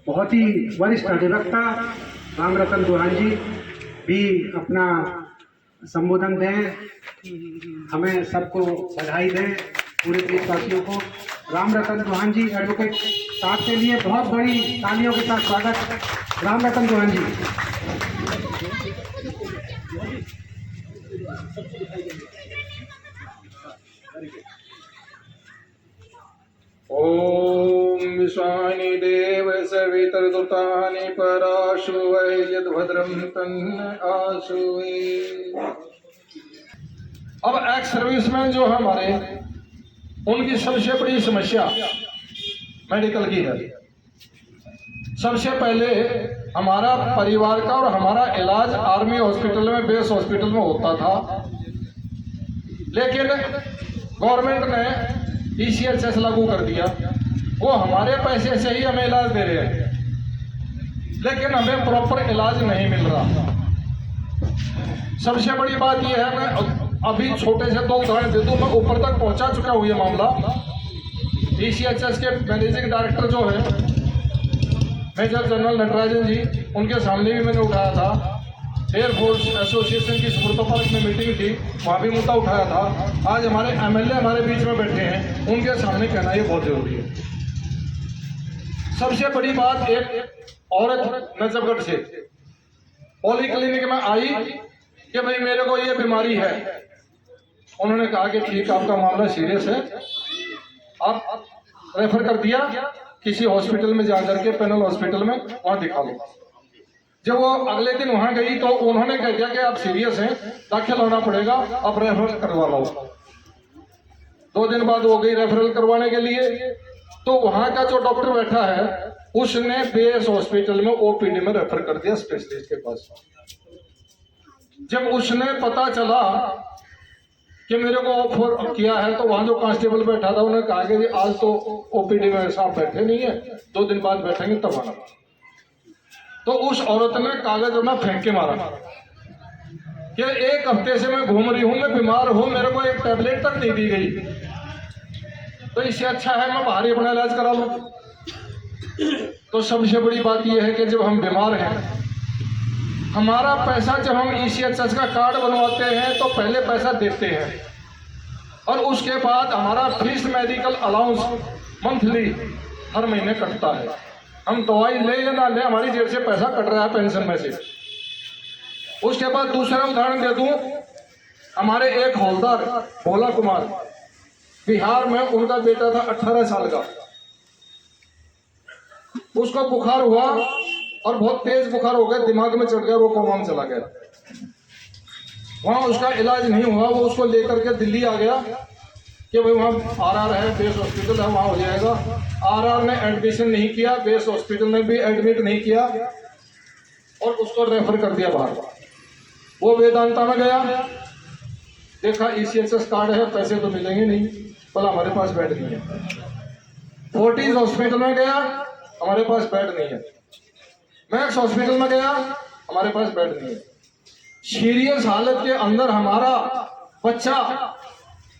बहुत ही वरिष्ठ अधिवक्ता राम रतन दुहान जी भी अपना संबोधन दें, हमें सबको बधाई दें, पूरे देशवासियों को। राम रतन दुहान जी एडवोकेट साहब के लिए बहुत बड़ी तालियों के साथ स्वागत। राम रतन दुहान जी। ओम विश्वानि देव सवितर्दुतानि पराशु वै यद्भद्रं तन्न आशु वै। अब एक्स सर्विसमैन जो हमारे, उनकी सबसे बड़ी समस्या मेडिकल की है। सबसे पहले हमारा परिवार का और हमारा इलाज आर्मी हॉस्पिटल में, बेस हॉस्पिटल में होता था, लेकिन गवर्नमेंट ने ECHS लागू कर दिया। वो हमारे पैसे से ही हमें इलाज दे रहे हैं, लेकिन हमें प्रॉपर इलाज नहीं मिल रहा। सबसे बड़ी बात यह है, मैं अभी छोटे से 2 उदाहरण दे दूं, मैं ऊपर तक पहुंचा चुका हूं ये मामला। ECHS के मैनेजिंग डायरेक्टर जो है मेजर जनरल नटराजन जी, उनके सामने भी मैंने उठाया था। एयरफोर्स एसोसिएशन की सुब्रतो पार्क में मीटिंग थी, वहाँ भी मुद्दा उठाया था। आज हमारे MLA हमारे बीच में बैठे हैं, उनके सामने कहना ये बहुत जरूरी है। सबसे बड़ी बात, एक औरत नजफगढ़ से पॉली क्लिनिक में आई कि भाई मेरे को ये बीमारी है। उन्होंने कहा कि ठीक, आपका मामला सीरियस है, आप रेफर कर दिया किसी हॉस्पिटल में जाकर के, पैनल हॉस्पिटल में, वहाँ दिखा लो। जब वो अगले दिन वहां गई तो उन्होंने कह दिया कि आप सीरियस हैं, दाखिल होना पड़ेगा, आप रेफरल करवा लो। 2 दिन बाद वो गई रेफरल करवाने के लिए, तो वहां का जो डॉक्टर बैठा है उसने बेस हॉस्पिटल में OPD में रेफर कर दिया स्पेशलिस्ट के पास। जब उसने पता चला कि मेरे को ऑफर किया है, तो वहां जो कांस्टेबल बैठा था उन्होंने कहा कि आज तो OPD में साहब बैठे नहीं है, 2 दिन बाद बैठेंगे तब आना। तो उस औरत ने कागज अपना फेंक के मारा कि 1 हफ्ते से मैं घूम रही हूं, मैं बीमार हूं, मेरे को एक टैबलेट तक नहीं दी गई, तो इससे अच्छा है मैं बाहर ही अपना इलाज करा लूं। तो सबसे बड़ी बात यह है कि जब हम बीमार हैं, हमारा पैसा, जब हम ECHS का कार्ड बनवाते हैं तो पहले पैसा देते हैं, और उसके बाद हमारा फीस मेडिकल अलाउंस मंथली हर महीने कटता है। हम दवाई ले या ना ले, हमारी जेब से पैसा कट रहा है पेंशन में से। उसके बाद दूसरा उदाहरण दे दूं, हमारे एक हवलदार भोला कुमार, बिहार में, उनका बेटा था 18 साल का, उसको बुखार हुआ और बहुत तेज बुखार हो गया, दिमाग में चढ़ गया, वो कोमा में चला गया। वहां उसका इलाज नहीं हुआ, वो उसको लेकर के दिल्ली आ गया कि भाई वहाँ RR है, बेस हॉस्पिटल है, वहाँ हो जाएगा। RR ने एडमिशन नहीं किया, बेस हॉस्पिटल ने भी एडमिट नहीं किया, और उसको रेफर कर दिया बाहर। वो वेदांता में गया, देखा ECHS कार्ड है, पैसे तो मिलेंगे नहीं, बोला हमारे पास बेड नहीं है। फोर्टिस हॉस्पिटल में गया, हमारे पास बेड नहीं है। मैक्स हॉस्पिटल में गया, हमारे पास बेड नहीं है। सीरियस हालत के अंदर हमारा बच्चा,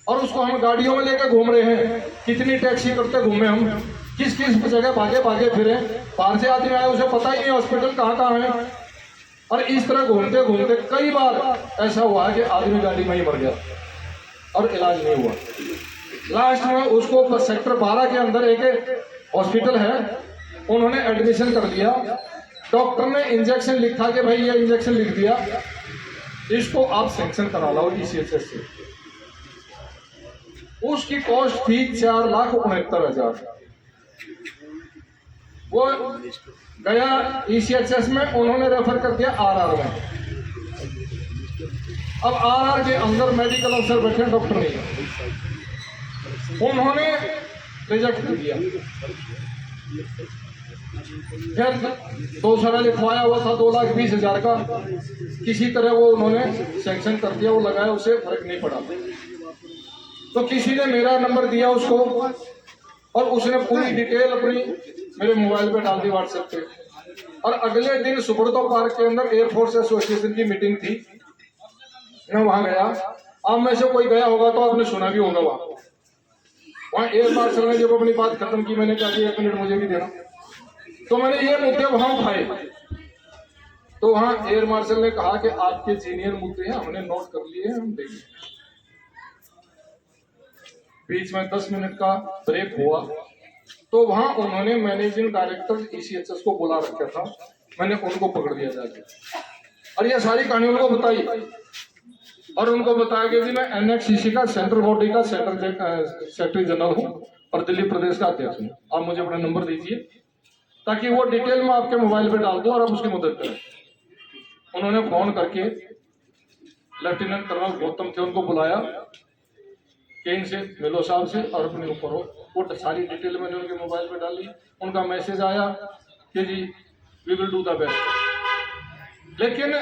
और उसको हम गाड़ियों में लेकर घूम रहे हैं, कितनी टैक्सी करते घूमे हम, किस किस जगह भागे भागे फिरे। बाहर से आदमी आया, उसे पता ही नहीं हॉस्पिटल कहाँ है, और इस तरह घूमते घूमते कई बार ऐसा हुआ कि आदमी गाड़ी में ही मर गया और इलाज नहीं हुआ। लास्ट में उसको सेक्टर 12 के अंदर एक हॉस्पिटल है, उन्होंने एडमिशन कर दिया। डॉक्टर ने इंजेक्शन लिखा कि भाई ये इंजेक्शन लिख दिया, इसको आप सैंक्शन करा लो ECHS से। उसकी कॉस्ट थी 4,69,000। वो गया ECHS में, उन्होंने रेफर कर दिया RR में। अब RR के अंदर मेडिकल अफसर बैठे, डॉक्टर नहीं है, उन्होंने रिजेक्ट कर दिया। फिर 2 साल लिखवाया हुआ था 2,20,000 का, किसी तरह वो उन्होंने सैंक्शन कर दिया, वो लगाया, उसे फर्क नहीं पड़ा। तो किसी ने मेरा नंबर दिया उसको, और उसने पूरी डिटेल अपनी मेरे मोबाइल पे डाल दी WhatsApp पे। और अगले दिन सुब्रतो पार्क के अंदर एयरफोर्स एसोसिएशन की मीटिंग थी, मैं वहां गया। आप में से कोई गया होगा तो आपने सुना भी होगा। वहां एयर मार्शल ने जब अपनी बात खत्म की, मैंने कहा कि 1 मिनट मुझे भी देना। तो मैंने ये मुद्दे वहां उठाए, तो वहां एयर मार्शल ने कहा कि आपके जीनियर मुद्दे हैं, हमने नोट कर लिए हैं, हम देंगे। बीच में 10 मिनट का ब्रेक हुआ, तो वहां उन्होंने मैनेजिंग डायरेक्टर ईसीएचएस को बुला रखा था, मैंने उनको पकड़ लिया जाके और ये सारी कहानी उनको बताई और उनको बताया कि जी मैं एनएक्ससीसी का सेंट्रल बॉडी का सेक्रेटरी जनरल हूँ और दिल्ली प्रदेश का अध्यक्ष हूँ, आप मुझे अपना नंबर दीजिए ताकि वो डिटेल में आपके मोबाइल पे डाल दूं और आप उसकी मदद करें। उन्होंने फोन करके लेफ्टिनेंट कर्नल गौतम थे, उनको बुलाया कि इनसे मिलो साहब से और अपने ऊपर हो। वो सारी डिटेल मैंने उनके मोबाइल पे डाली, उनका मैसेज आया कि जी we will do the best. लेकिन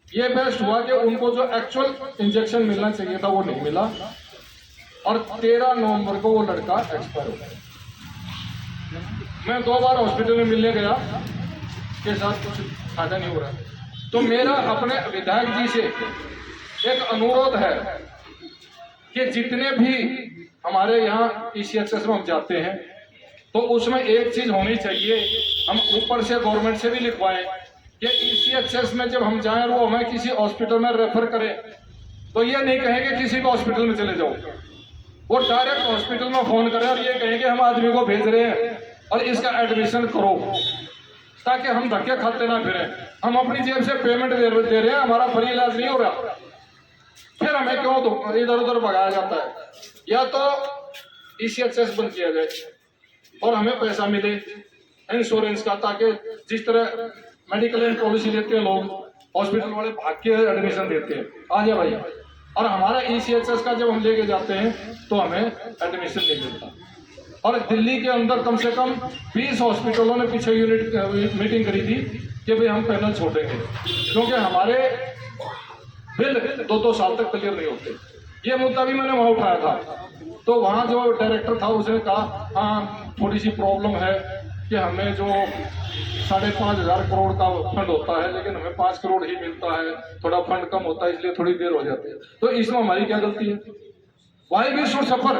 ये बेस्ट हुआ कि उनको जो एक्चुअल इंजेक्शन मिलना चाहिए था वो नहीं मिला और 13 नवंबर को वो लड़का एक्सपायर हो गया। मैं 2 बार हॉस्पिटल में मिलने गया के साथ कुछ फायदा नहीं हो रहा, तो मेरा अपने विधायक जी से एक अनुरोध है कि जितने भी हमारे यहाँ ईसीएचएस में हम जाते हैं तो उसमें एक चीज होनी चाहिए, हम ऊपर से गवर्नमेंट से भी लिखवाएं कि ईसीएचएस में जब हम जाएं वो हमें किसी हॉस्पिटल में रेफर करें तो ये नहीं कहें कि किसी भी हॉस्पिटल में चले जाओ, वो डायरेक्ट हॉस्पिटल में फोन करें और ये कहें कि हम आदमी को भेज रहे हैं और इसका एडमिशन करो, ताकि हम धक्के खाते ना फिरें। हम अपनी जेब से पेमेंट दे रहे हैं, हमारा फ्री इलाज नहीं हो रहा, फिर हमें क्यों इधर उधर भगाया जाता है। या तो ईसीएचएस बंद किया जाए और हमें पैसा मिले इंश्योरेंस का, ताकि जिस तरह मेडिकल पॉलिसी लेते हैं लोग, हॉस्पिटल वाले भाग के एडमिशन देते हैं आ जाए भाई, और हमारा ईसीएचएस का जब हम लेके जाते हैं तो हमें एडमिशन नहीं मिलता। और दिल्ली के अंदर कम से कम 20 हॉस्पिटलों ने पीछे यूनिट मीटिंग करी थी कि भाई हम पैनल छोड़ेंगे, क्योंकि हमारे बिल 2-2 साल तक क्लियर नहीं होते। ये मुद्दा भी मैंने वहां उठाया था, तो वहां जो डायरेक्टर था उसने कहा हाँ थोड़ी सी प्रॉब्लम है कि हमें जो 5,500 करोड़ का फंड होता है लेकिन हमें 5 करोड़ ही मिलता है, थोड़ा फंड कम होता है इसलिए थोड़ी देर हो जाती है। तो इसमें हमारी क्या गलती है? वाई वी शुड सफर,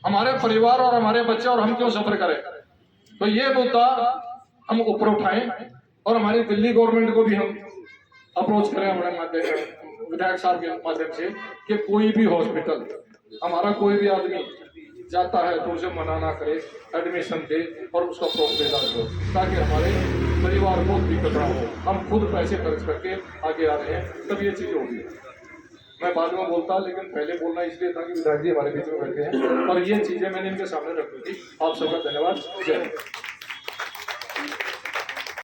हमारे परिवार और हमारे बच्चे और हम क्यों सफर करें? तो ये मुद्दा हम ऊपर उठाएं और हमारी दिल्ली गवर्नमेंट को भी हम अप्रोच करें हमारे विधायक साहब के माध्यम से कि कोई भी हॉस्पिटल हमारा कोई भी आदमी जाता है तो उसे मना ना करे, एडमिशन दे और उसका प्रॉपर इलाज हो, ताकि हमारे परिवार को दिक्कत ना हो। हम खुद पैसे खर्च करके आगे आ रहे हैं, तब ये चीज़ होगी। मैं बाद में बोलता, लेकिन पहले बोलना इसलिए था कि विधायक जी हमारे बीच में बैठे हैं और ये चीज़ें मैंने इनके सामने रखी थी। आप सबका धन्यवाद। जय हिंद।